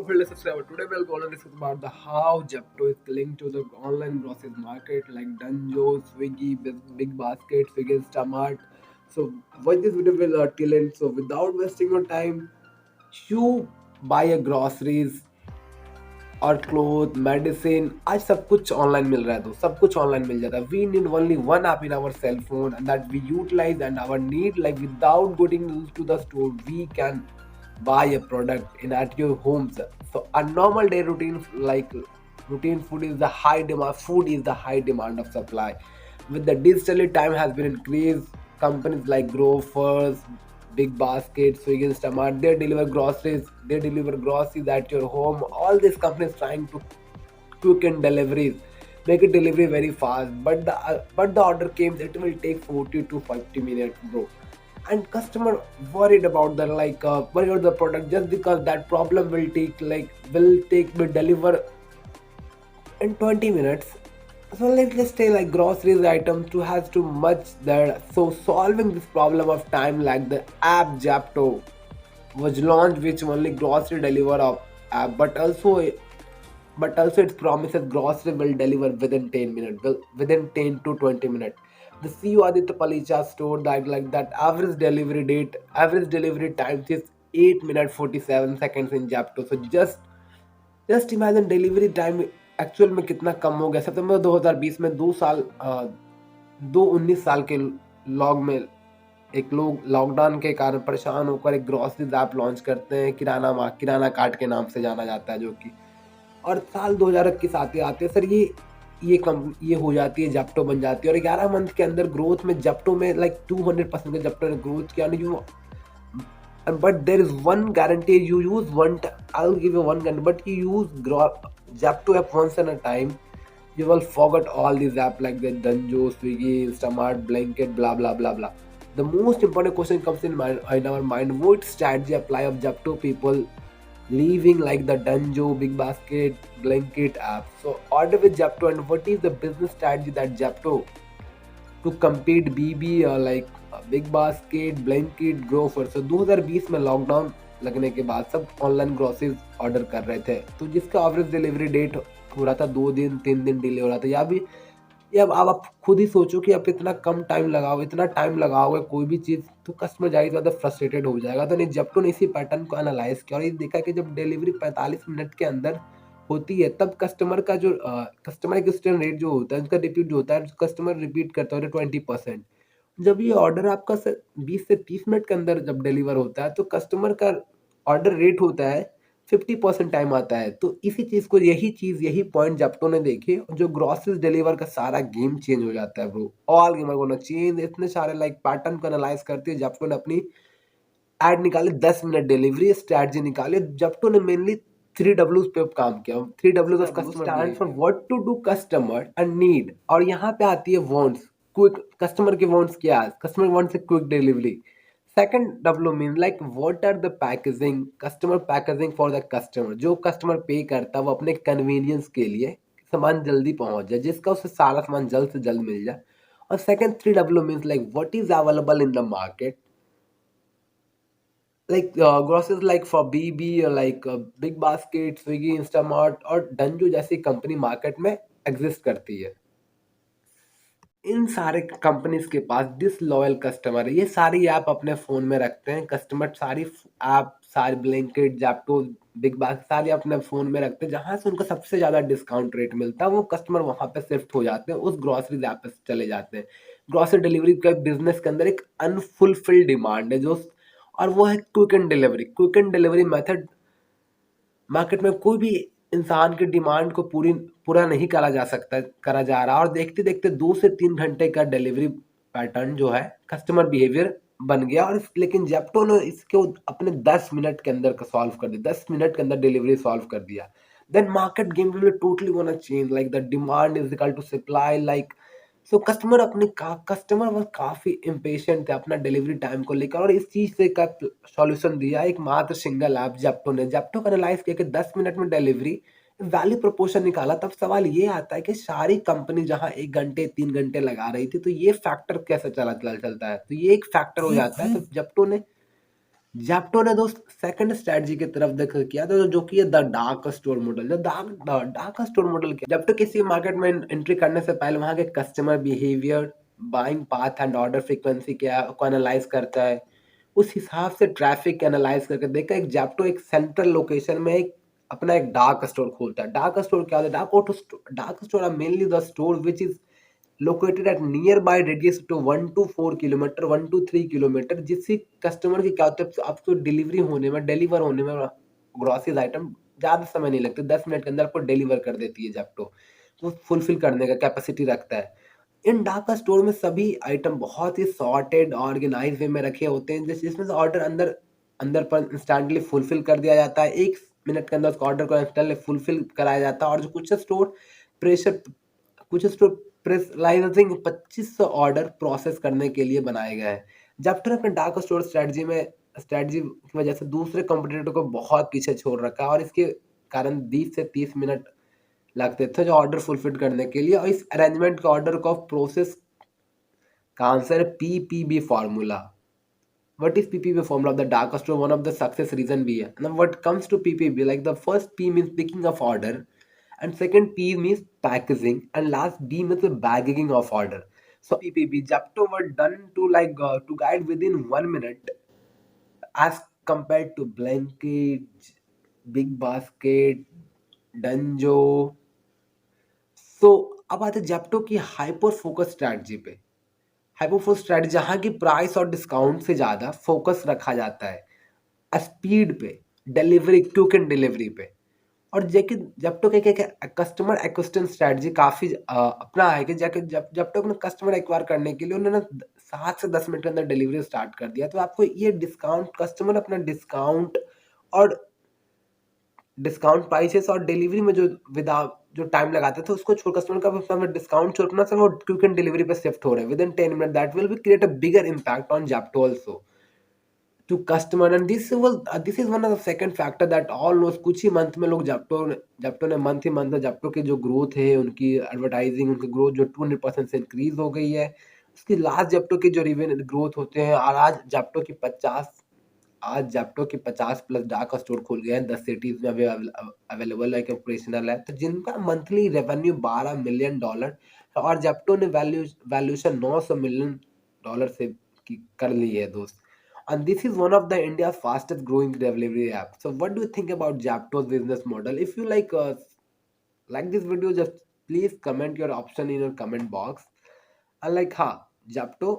fellow subscriber. Today we're going to discuss about the how Zepto is linked to the online groceries market like Dunzo, Swiggy, Big Basket, Swiggy, Instamart. So what this video will till end. So without wasting your time, you buy a groceries और cloth medicine आज सब कुछ online मिल रहा है तो सब कुछ online मिल जाता है we need only one app in our cell phone and that we utilize and our need like without going to the store we can buy a product in at your homes. So a normal day routine food is the high demand. Food is the high demand of supply. With the digitally time has been increased. Companies like Grofers, Big Basket, Swiggy, Instamart, they deliver groceries. They deliver groceries at your home. All these companies trying to quick and deliveries, make it delivery very fast. But the order came. It will take 40 to 50 minutes, bro, and customer worried about the worried about the product just because that problem will deliver in 20 minutes. So let's say like groceries items to has too much there. So solving this problem of time, like the app Zapto was launched, which only grocery deliver of app, but also it promises grocery will deliver within 10 minutes, within 10 to 20 minutes. The CEO Aditya Palicha stored that average delivery time is 8 minutes 47 seconds in Japto. So just imagine delivery time actual में कितना कम हो गया। सितंबर 2020 में 19 साल के log में एक लोग लॉकडाउन के कारण परेशान होकर एक ग्रोसरीज ऐप लॉन्च करते हैं, किराना कार्ट के नाम से जाना जाता है, जो कि और साल 2021 आते आते सर ये हो जाती है, जेप्टो बन जाती है और 11 मंथ के अंदर ग्रोथ में जेप्टो में लाइक 200% का जेप्टो ने ग्रोथ किया। नहीं but there is one guarantee, you use I'll give you one guarantee, but you use Zapto app once in a time, you will forget all these apps like the Dunjo, Swiggy, Instamart, Blanket, blah blah blah blah. The most important question comes in our mind: what strategy apply of Zapto people leaving like the Dunjo, Big Basket, Blanket app? So order with Zapto, and what is the business strategy that Zapto to compete BB big basket, Blinkit, Grofer. So 2020 में lockdown लगने के बाद सब online groceries order कर रहे थे, तो जिसका एवरेज डिलीवरी डेट हो रहा था 2 दिन 3 दिन डिले हो रहा था। या अब आप खुद ही सोचो कि आप इतना टाइम लगाओगे कोई भी चीज़, तो कस्टमर ज़्यादा ज़्यादा फ्रस्ट्रेटेड हो जाएगा। तो नहीं, जेप्टो ने इसी पैटर्न को एनालाइज किया और ये देखा कि जब डिलीवरी 45 मिनट के अंदर होती है, तब कस्टमर एक्विजिशन रेट जो होता है उसका रिपीट जो होता है, कस्टमर रिपीट करता है 20%। जब ये ऑर्डर आपका 20 से 30 मिनट के अंदर जब डिलीवर होता है, तो कस्टमर का ऑर्डर रेट होता है 50% टाइम आता है। तो यही पॉइंट जेप्टो ने देखे, जो ग्रोसरीज डिलीवर का सारा गेम चेंज हो जाता है bro. All game are gonna change. इतने सारे पैटर्न को एनालाइज करते हैं जेप्टो ने अपनी एड निकाले, 10 मिनट डिलीवरी स्ट्रैटेजी निकाले। जेप्टो ने मेनली 3 Ws पे काम किया। 3 Ws of customer stand for what to do customer and need, और यहाँ पे आती है वांट्स। क्विक कस्टमर के वांट्स क्या है? Customer wants a quick delivery. Second W mean like what are the packaging, customer packaging for the customer. जो customer pay करता है वो अपने कन्वीनियंस के लिए सामान जल्दी पहुंच जाए, जिसका उसे सारा सामान जल्द से जल्द मिल जाए। और second 3 W means like what is available in the market, groceries like for BB or Big Basket, Swiggy, Instamart और डंजो जैसी कंपनी मार्केट में एग्जिस्ट करती है। इन सारे कंपनीज के पास डिसलॉयल कस्टमर है। ये सारी ऐप अपने फोन में रखते हैं कस्टमर, सारी ब्लैंकेट, जैप्टो, बिग बास्केट सारी अपने फोन में रखते हैं। जहां से उनको सबसे ज्यादा डिस्काउंट रेट मिलता है, वो कस्टमर वहां पे शिफ्ट हो जाते हैं, उस ग्रोसरी ऐप पे चले जाते हैं। ग्रोसरी डिलीवरी का बिजनेस के अंदर एक अनफुलफिल्ड डिमांड है, जो और वो है quick and delivery method. Market में कोई भी इंसान की डिमांड को पूरा नहीं करा जा रहा, और देखते देखते 2 से 3 घंटे का डिलीवरी पैटर्न जो है कस्टमर बिहेवियर बन गया। और लेकिन जेप्टो ने इसको अपने 10 मिनट के अंदर सॉल्व कर दिया, 10 मिनट के अंदर डिलीवरी सॉल्व कर दिया। Then market game will totally gonna change, like the demand is equal to supply, so customer वो काफी इम्पेशेंट थे अपना डिलीवरी टाइम को लेकर, और इस चीज से का सॉल्यूशन दिया एक मात्र सिंगल ऐप जेप्टो ने। जेप्टो का एनालाइज किया कि 10 मिनट में डिलीवरी वैल्यू प्रोपोर्शन निकाला। तब सवाल ये आता है कि सारी कंपनी जहां 1 घंटे 3 घंटे लगा रही थी, तो ये फैक्टर कैसे चलता है? तो ये एक फैक्टर हो जाता है। तो जेप्टो ने ज़ेप्टो ने दोस्त सेकंड स्ट्रैटेजी की तरफ देखा किया था जो कि है the dark store model. The dark store model क्या, ज़ेप्टो किसी मार्केट में एंट्री करने से पहले वहाँ के customer behaviour, buying path and order frequency क्या है को एनालाइज़ करता है। उस हिसाब से ट्रैफिक एनालाइज़ करके देखा एक ज़ेप्टो एक सेंट्रल लोकेशन में एक अपना एक डार्क स्टोर खोलता है। डार्क स्टोर क्या होता है? Dark store are mainly the store which is located at nearby radius to 1 to 4 kilometre, 1 to 3 kilometre, जिससे कस्टमर की क्या होता है आपको डिलीवरी होने में, डिलीवर होने में ग्रोसरीज आइटम ज़्यादा समय नहीं लगता, 10 मिनट के अंदर आपको डिलीवर कर देती है ज़ेप्टो। वो फुलफिल करने का कैपेसिटी रखता है। इन डार्क स्टोर में सभी आइटम बहुत ही सॉर्टेड ऑर्गेनाइज वे में रखे होते हैं जिसमें से ऑर्डर अंदर अंदर पर इंस्टेंटली फुलफिल कर दिया जाता है। 1 मिनट के अंदर उसका ऑर्डर को इंस्टेंटली फुलफिल कराया जाता है। और जो प्रेशर कुछ स्टोर प्रेशराइजिंग 2500 ऑर्डर प्रोसेस करने के लिए बनाए गए हैं। ज़ेप्टो ने अपने डार्क स्टोर स्ट्रैटेजी की वजह से दूसरे कॉम्पिटिटर को बहुत पीछे छोड़ रखा है और इसके कारण 20 से 30 मिनट लगते थे जो ऑर्डर फुलफिल करने के लिए। और इस अरेंजमेंट के ऑर्डर को प्रोसेस का आंसर है PPB formula. What is PPB formula of the dark store? One of the success reason भी है। Now what comes to PPB, like the first P means picking of order, and second P means packaging, and last B means the bagging of order. So PPB, Japto were done to to guide within 1 minute as compared to Blanket, Big Basket, Dunjo. So अब आते हैं Zepto की hyper focus strategy पे। Hyper strategy जहाँ की price और discount से ज़्यादा फोकस रखा जाता है स्पीड पे, डिलीवरी, क्विक एंड डिलीवरी पे। और जेकि जेप्टो के क्या कस्टमर एक्विजिशन स्ट्रैटेजी काफ़ी अपना है कि जाके जब जेप्टो ने कस्टमर एक्वायर करने के लिए उन्होंने 7 से 10 मिनट के अंदर डिलीवरी स्टार्ट कर दिया। तो आपको ये डिस्काउंट कस्टमर अपना डिस्काउंट और डिस्काउंट प्राइसेस और डिलीवरी में जो टाइम लगाते थे उसको छोड़ कस्टमर का डिस्काउंट छोड़ना से वो क्विक एंड डिलीवरी पे शिफ्ट हो रहे हैं विद इन 10 मिनट। That will be create a bigger impact on Zepto also to customer. And this is one of the second factor that all knows. कुछ ही मंथ में लोग जेप्टो ने मंथ ही मंथ जेप्टो की जो ग्रोथ है उनकी एडवर्टाइजिंग उनकी ग्रोथ जो 200% से इंक्रीज हो गई है। उसकी लास्ट जेप्टो की जो रिवेन्यू ग्रोथ होते हैं और आज जेप्टो के 50 प्लस डार्क स्टोर खुल गए हैं 10 सिटीज में अवेलेबल है, ऑपरेशनल है, तो जिनका मंथली रेवेन्यू $12 मिलियन और जेप्टो ने वैल्यूएशन $900 मिलियन से कर ली है दोस्त। And this is one of the India's fastest growing delivery app. So what do you think about Japto's business model? If you like this video, just please comment your option in your comment box. And हाँ, Japto